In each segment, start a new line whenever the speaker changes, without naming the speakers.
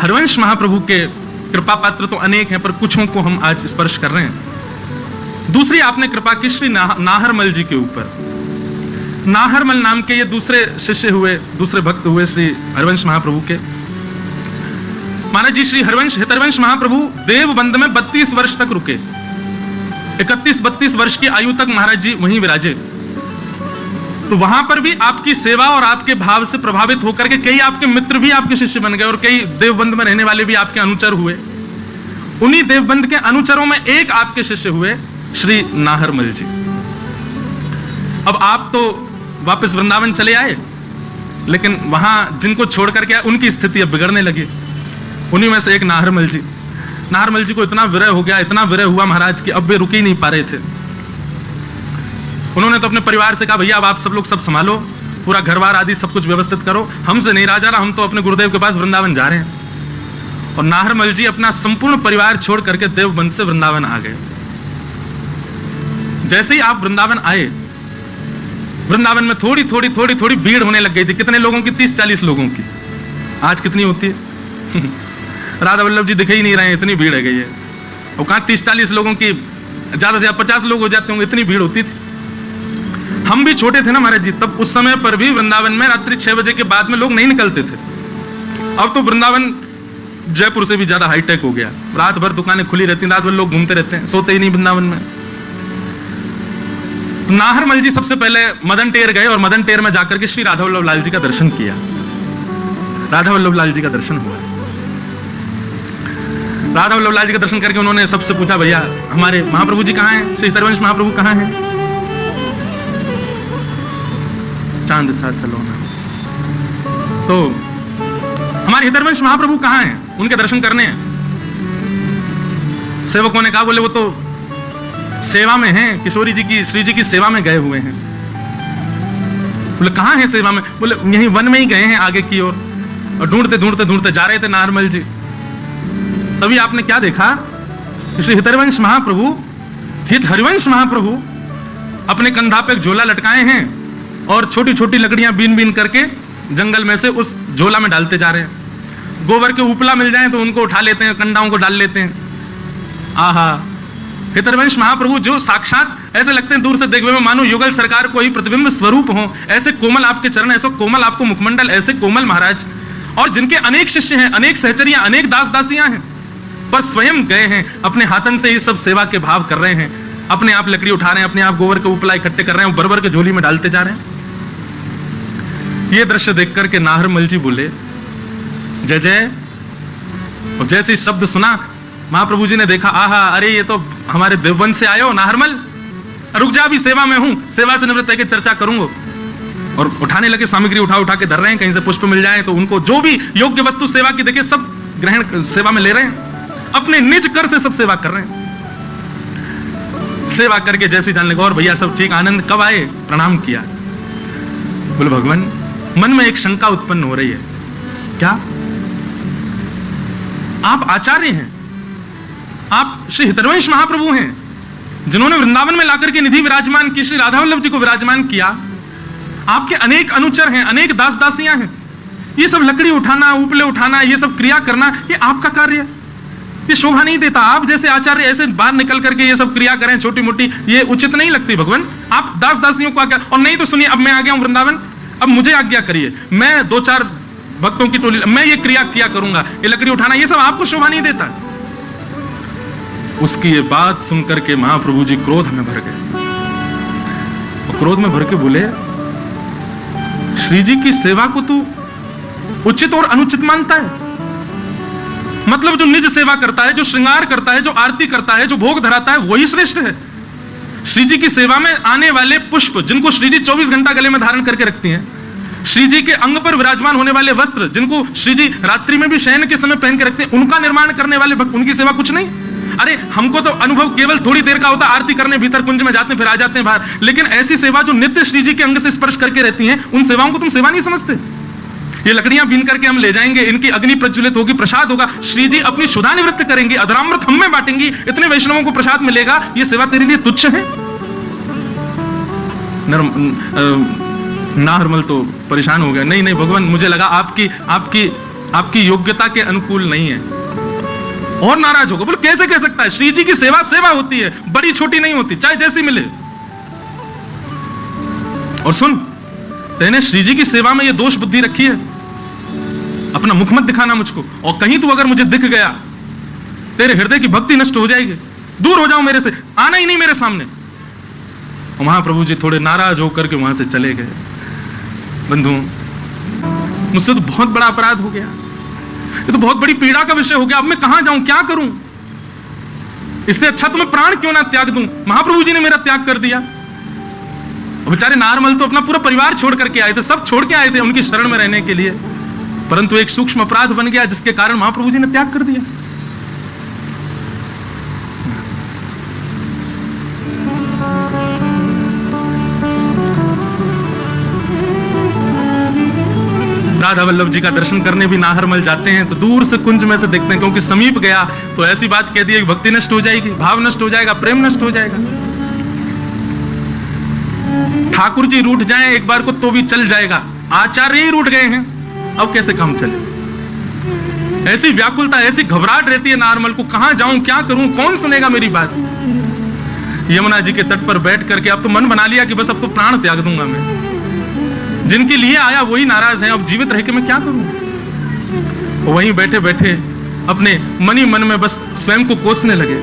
हरवंश महाप्रभु के कृपा पात्र तो अनेक हैं, पर कुछों को हम आज स्पर्श कर रहे हैं। दूसरी आपने कृपा की श्री नाहरमल जी के ऊपर। नाहरमल नाम के ये दूसरे शिष्य हुए, दूसरे भक्त हुए श्री हरवंश महाप्रभु के। महाराज जी श्री हितरवंश महाप्रभु देवबंद में 32 वर्ष तक रुके। 31-32 वर्ष की आयु तक महाराज जी वहीं विराजे। तो वहां पर भी आपकी सेवा और आपके भाव से प्रभावित होकर के कई आपके मित्र भी आपके शिष्य बन गए और कई देवबंद में रहने वाले भी आपके अनुचर हुए। उन्हीं देवबंद के अनुचरों में एक आपके शिष्य हुए श्री नाहरमल जी। अब आप तो वापस वृंदावन चले आए, लेकिन वहां जिनको छोड़ करके उनकी स्थिति अब बिगड़ने लगी। उन्हीं में से एक नाहरमल जी। नाहरमल जी को इतना विरह हो गया, इतना विरह हुआ महाराज कि अब वे रुक ही नहीं पा रहे थे। उन्होंने तो अपने परिवार से कहा, भैया अब आप सब लोग सब संभालो, पूरा घरबार आदि सब कुछ व्यवस्थित करो, हमसे नहीं रहा जा रहा, हम तो अपने गुरुदेव के पास वृंदावन जा रहे हैं। और नाहरमल जी अपना संपूर्ण परिवार छोड़ करके देवबंद से वृंदावन आ गए। जैसे ही आप वृंदावन आए, वृंदावन में थोड़ी थोड़ी भीड़ होने लग गई थी। कितने लोगों की? 30-40 लोगों की। आज कितनी होती है? राधा वल्लभ जी दिखे ही नहीं रहे हैं, इतनी भीड़ है गई है। वो कहां 30-40 लोगों की, ज्यादा से 50 लोग हो जाते होंगे, इतनी भीड़ होती थी। हम भी छोटे थे ना महाराज जी, तब उस समय पर भी वृंदावन में रात्रि 6 बजे के बाद में लोग नहीं निकलते थे। अब तो वृंदावन जयपुर से भी ज्यादा हाईटेक हो गया। रात भर दुकानें खुली रहती, रात भर लोग घूमते रहते हैं, सोते ही नहीं वृंदावन में। तो नाहरमल जी सबसे पहले मदन टेर गए और मदन टेर में जाकर के श्री राधा वल्लभ लाल जी का दर्शन किया। राधा वल्लभ लाल जी का दर्शन हुआ। राधा वल्लभ लाल जी का दर्शन करके उन्होंने सबसे पूछा, भैया हमारे महाप्रभु जी कहाँ हैं? श्री हितरवंश महाप्रभु कहाँ हैं? चांद सा सलोना। तो हमारे हितरवंश महाप्रभु कहाँ हैं? उनके दर्शन करने हैं। सेवकों ने कहा, बोले वो तो सेवा में हैं, किशोरी जी की, श्री जी की सेवा में गए हुए हैं। बोले कहाँ हैं सेवा में? बोले यहीं वन में ही गए हैं आगे की ओर। और ढूंढते जा रहे थे नाहरमल जी। तभी आपने क्या देखा? श्री हितरवंश महाप्रभु, हित हरिवंश महाप्रभु अपने कंधा पे एक झोला लटकाए हैं और छोटी छोटी लकड़ियां बीन करके जंगल में से उस झोला में डालते जा रहे हैं। गोबर के उपला मिल जाए तो उनको उठा लेते हैं, कंडाओं को डाल लेते हैं। आहा, हितरवंश महाप्रभु जो साक्षात ऐसे लगते हैं दूर से देखने में मानो युगल सरकार को ही प्रतिबिंब स्वरूप हो। ऐसे कोमल आपके चरण, ऐसे कोमल आपको मुखमंडल, ऐसे कोमल महाराज। और जिनके अनेक शिष्य हैं, अनेक सहचरियां, अनेक दास दासियां हैं, पर स्वयं गए हैं, अपने हाथन से ये सब सेवा के भाव कर रहे हैं। अपने आप लकड़ी उठा रहे हैं, अपने आप गोबर के उपला इकट्ठे कर रहे हैं, बरबर के झोली में डालते जा रहे हैं। ये दृश्य देख करके नाहरमल जी बोले जय जय। और जैसे शब्द सुना, महाप्रभु जी ने देखा, आहा, अरे ये तो हमारे देवबंद से आए हो नाहरमल, रुक जा, अभी सेवा में हूं, सेवा से निवृत्त होकर चर्चा करूंगा। और उठाने लगे, सामग्री उठा के धर रहे हैं, कहीं से पुष्प मिल जाए तो उनको जो भी योग्य वस्तु सेवा की देखे सब ग्रहण सेवा में ले रहे हैं। अपने निज कर से सब सेवा कर रहे हैं। सेवा करके जैसे जान लगा, और भैया सब ठीक, आनंद कब आए? प्रणाम किया। बोले भगवान, मन में एक शंका उत्पन्न हो रही है। क्या? आप आचार्य हैं, आप श्री हितरवंश महाप्रभु हैं, जिन्होंने वृंदावन में लाकर के निधि विराजमान की, श्री राधा वल्लभ जी को विराजमान किया। आपके अनेक अनुचर हैं, अनेक दास दासियां हैं। ये सब लकड़ी उठाना, उपले उठाना, ये सब क्रिया करना, ये आपका कार्य है, ये शोभा नहीं देता। आप जैसे आचार्य ऐसे बाहर निकल करके ये सब क्रिया करें छोटी मोटी, ये उचित नहीं लगती भगवान। आप दास दासियों को आज्ञा, और नहीं तो सुनिए, अब मैं आ गया हूं वृंदावन, अब मुझे आज्ञा करिए, मैं 2-4 भक्तों की टोली, मैं ये क्रिया किया करूंगा, ये लकड़ी उठाना, ये सब आपको शोभा नहीं देता। उसकी ये बात सुनकर के महाप्रभु जी क्रोध में भर गए। और क्रोध में भर के बोले, श्री जी की सेवा को तू उचित और अनुचित मानता है? मतलब जो निज सेवा करता है, जो श्रृंगार करता है, जो आरती करता है, जो भोग धराता है, वही श्रेष्ठ है। श्री जी की सेवा में आने वाले पुष्प, जिनको श्री जी 24 घंटा गले में धारण करके रखती हैं, श्री जी के अंग पर विराजमान होने वाले वस्त्र, जिनको श्री जी रात्रि में भी शयन के समय पहन के रखते हैं, उनका निर्माण करने वाले भक्त, उनकी सेवा कुछ नहीं? अरे हमको तो अनुभव केवल थोड़ी देर का होता, आरती करने भीतर कुंज में जाते हैं, फिर आ जाते हैं बाहर। लेकिन ऐसी सेवा जो नित्य श्री जी के अंग से स्पर्श करके रहती हैं, उन सेवाओं को तुम सेवा नहीं समझते? ये लकड़ियां बीन करके हम ले जाएंगे, इनकी अग्नि प्रज्वलित होगी, प्रसाद होगा, श्री जी अपनी क्षुधा निवृत्त करेंगे, अधरामृत हम में बांटेंगी, इतने वैष्णवों को प्रसाद मिलेगा, ये सेवा तेरे लिए तुच्छ है? नाहरमल तो परेशान हो गया। नहीं भगवान, मुझे लगा आपकी आपकी योग्यता के अनुकूल नहीं है, और नाराज होगा। बोले कैसे कह सकता है? श्री जी की सेवा सेवा होती है, बड़ी छोटी नहीं होती, चाहे जैसी मिले। और सुन, तेने श्री जी की सेवा में ये दोष बुद्धि रखी है, अपना मुख मत दिखाना मुझको, और कहीं तू अगर मुझे दिख गया, तेरे हृदय की भक्ति नष्ट हो जाएगी, दूर हो जाओ मेरे से, आना ही नहीं मेरे सामने। और महाप्रभु जी थोड़े नाराज होकर के वहां से चले गए। बंधु, मुझसे तो बहुत बड़ा अपराध हो गया, ये तो बहुत बड़ी पीड़ा का विषय हो गया, अब मैं कहां जाऊं, क्या करूं? इससे अच्छा तो मैं प्राण क्यों ना त्याग दूं। महाप्रभु जी ने मेरा त्याग कर दिया। और बेचारे नारमल तो अपना पूरा परिवार छोड़ करके आए थे, सब छोड़ के आए थे उनकी शरण में रहने के लिए, परंतु एक सूक्ष्म अपराध बन गया जिसके कारण महाप्रभु जी ने त्याग कर दिया। राधा वल्लभ जी का दर्शन करने भी नाहरमल जाते हैं तो दूर से कुंज में से देखते हैं, क्योंकि समीप गया तो ऐसी बात कह दी कि भक्ति नष्ट हो जाएगी, भाव नष्ट हो जाएगा, प्रेम नष्ट हो जाएगा। ठाकुर जी रूठ जाएं एक बार को तो भी चल जाएगा, आचार्य ही रूठ गए हैं, अब कैसे काम चले? ऐसी व्याकुलता, ऐसी घबराहट रहती है नारमल को, कहां जाऊं, क्या करूं, कौन सुनेगा मेरी बात? यमुना जी के तट पर बैठ करके अब तो मन बना लिया कि बस अब तो प्राण त्याग दूंगा मैं, जिनके लिए आया वही नाराज है, अब जीवित रह के मैं क्या करूं? वहीं बैठे बैठे अपने मनी मन में बस स्वयं को कोसने लगे।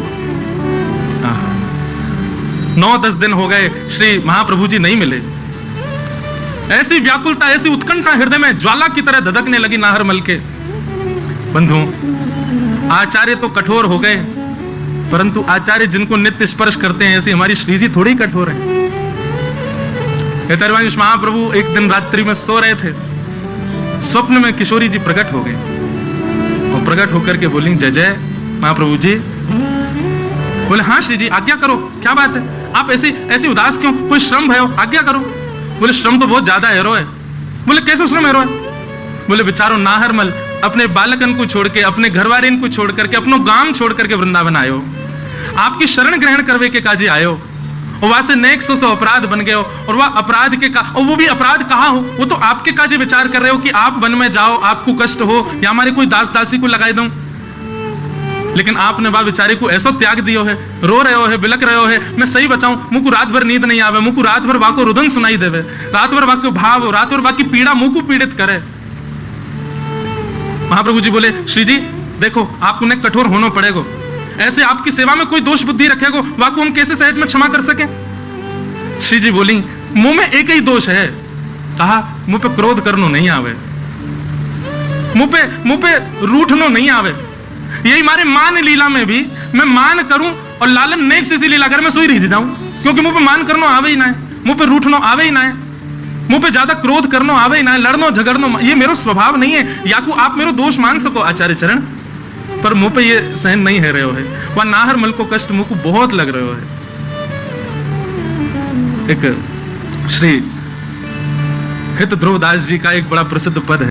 9-10 दिन हो गए, श्री महाप्रभु जी नहीं मिले। ऐसी व्याकुलता, ऐसी उत्कंठा हृदय में ज्वाला की तरह धधकने लगी नाहरमल के। बंधु, आचार्य तो कठोर हो गए, परंतु आचार्य जिनको नित्य स्पर्श करते हैं, ऐसी हमारी श्री जी थोड़ी कठोर है। महाप्रभु एक दिन रात्रि में सो रहे थे, स्वप्न में किशोरी जी प्रकट हो गए, और प्रकट होकर के बोली, जय जय महाप्रभु जी। बोले हाँ श्री जी, आज्ञा करो, क्या बात है, आप ऐसी उदास क्यों, कोई श्रम है, आज्ञा करो। बोले श्रम तो बहुत ज्यादा है रोए। बोले कैसे श्रम है रोए? बोले बेचारो नाहरमल अपने बालकन को छोड़ के, अपने घरवारिन को छोड़ करके, अपनो गांव छोड़ करके वृंदावन आयो, आपकी शरण ग्रहण करवे के काजे आयो, और वहां से नेक सो अपराध बन गए हो, और वह अपराध के और वो भी अपराध कहा हो, वो तो आपके काजे विचार कर रहे हो कि आप वन में जाओ, आपको कष्ट हो, या हमारे कोई दास दासी को लगाई दूं, लेकिन आपने वह बेचारे को ऐसा त्याग दियो है, रो रहे हो है, बिलक रहे हो है। मैं सही बताऊं, मुझको रात भर नींद नहीं आवे, मुझको रात भर वाको रुदन सुनाई देवे, रात भर वाको भाव, रात भर वाकी पीड़ा मुझको पीड़ित करे। महाप्रभु जी बोले, श्री जी देखो, आपको ने कठोर होना पड़ेगा, ऐसे आपकी सेवा में कोई दोष बुद्धि रखेगा, वाको हम कैसे सहज में क्षमा कर सके? श्री जी बोली, मुंह में एक ही दोष है, कहा मुंह पे क्रोध करनो नहीं आवे, मुंह पे रूठनो नहीं आवे। यही हमारे मान लीला में भी मैं मान करूं और लालन नेक सी लीला कर मैं सोई रही जाऊं, क्योंकि मुंह पे मान करनो आवे ही ना है, मुंह पे रूठनो आवे ही ना है, मुंह पे ज्यादा क्रोध करनो आवे ही ना है, लड़नो झगड़नो ये मेरा स्वभाव नहीं है। याकू आप मेरा दोष मान सको आचार्य चरण, पर मुंह पे ये सहन नहीं है रहे हो है, वह नाहरमल को कष्ट मुंह को बहुत लग रहे हो है। एक श्री हित ध्रुवदास जी का एक बड़ा प्रसिद्ध पद है।